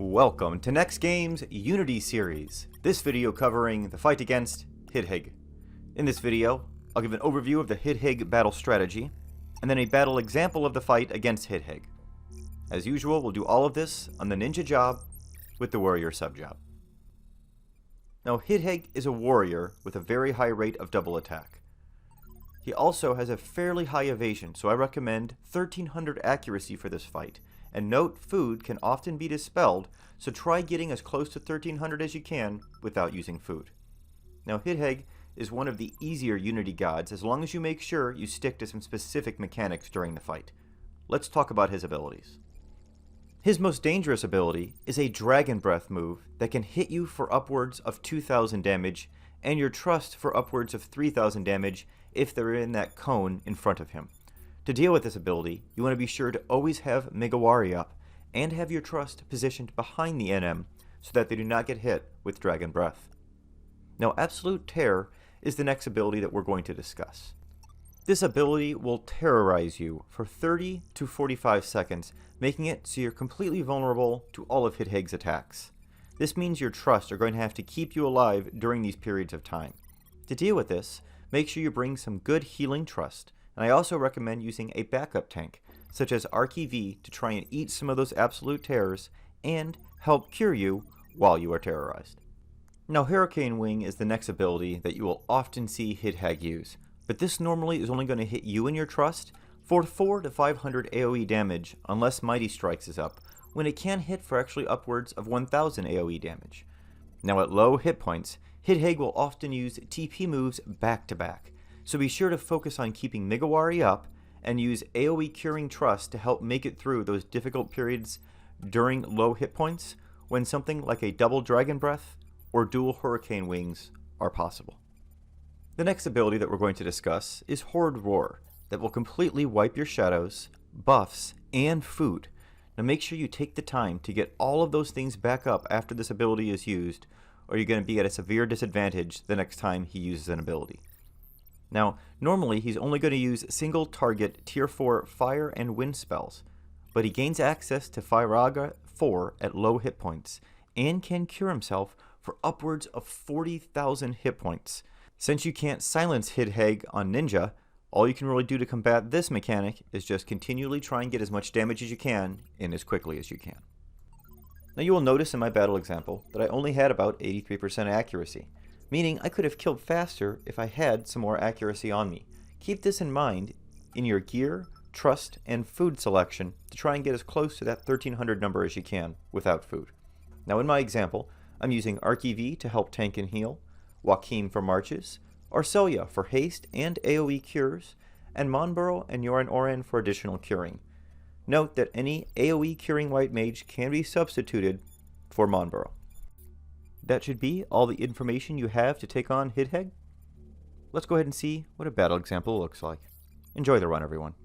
Welcome to NEXTGames Unity series, this video covering the fight against Hidhaegg. In this video, I'll give an overview of the Hidhaegg battle strategy, and then a battle example of the fight against Hidhaegg. As usual, we'll do all of this on the ninja job with the warrior subjob. Now, Hidhaegg is a warrior with a very high rate of double attack. He also has a fairly high evasion, so I recommend 1300 accuracy for this fight. And note, food can often be dispelled, so try getting as close to 1300 as you can without using food. Now, Hidhaegg is one of the easier Unity gods as long as you make sure you stick to some specific mechanics during the fight. Let's talk about his abilities. His most dangerous ability is a Dragon Breath move that can hit you for upwards of 2000 damage and your trust for upwards of 3000 damage if they're in that cone in front of him. To deal with this ability, you want to be sure to always have Megawari up and have your trust positioned behind the NM so that they do not get hit with Dragon Breath. Now, Absolute Terror is the next ability that we're going to discuss. This ability will terrorize you for 30 to 45 seconds, making it so you're completely vulnerable to all of Hidhaegg's attacks. This means your trusts are going to have to keep you alive during these periods of time. To deal with this, make sure you bring some good healing trust. And I also recommend using a backup tank, such as RKV, to try and eat some of those absolute terrors and help cure you while you are terrorized. Now, Hurricane Wing is the next ability that you will often see Hidhaegg use, but this normally is only going to hit you and your trust for 400 to 500 AoE damage unless Mighty Strikes is up, when it can hit for actually upwards of 1000 AoE damage. Now, at low hit points, Hidhaegg will often use TP moves back to back. So be sure to focus on keeping Megawari up and use AoE Curing Trust to help make it through those difficult periods during low hit points when something like a double Dragon Breath or dual Hurricane Wings are possible. The next ability that we're going to discuss is Horde Roar, that will completely wipe your shadows, buffs, and food. Now make sure you take the time to get all of those things back up after this ability is used, or you're going to be at a severe disadvantage the next time he uses an ability. Now, normally he's only going to use single target tier 4 fire and wind spells, but he gains access to Firaga 4 at low hit points, and can cure himself for upwards of 40,000 hit points. Since you can't silence Hidhaegg on Ninja, all you can really do to combat this mechanic is just continually try and get as much damage as you can in as quickly as you can. Now you will notice in my battle example that I only had about 83% accuracy. Meaning I could have killed faster if I had some more accuracy on me. Keep this in mind in your gear, trust, and food selection to try and get as close to that 1300 number as you can without food. Now in my example, I'm using RKV to help tank and heal, Joachim for marches, Arcelia for haste and AoE cures, and Monboro and Yoran Oran for additional curing. Note that any AoE curing white mage can be substituted for Monboro. That should be all the information you have to take on Hidhaegg. Let's go ahead and see what a battle example looks like. Enjoy the run, everyone.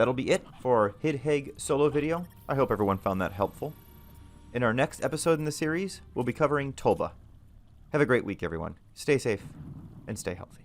that'll be it for our Hidhaegg solo video. I hope everyone found that helpful. In our next episode in the series, we'll be covering Tolba. Have a great week, everyone. Stay safe and stay healthy.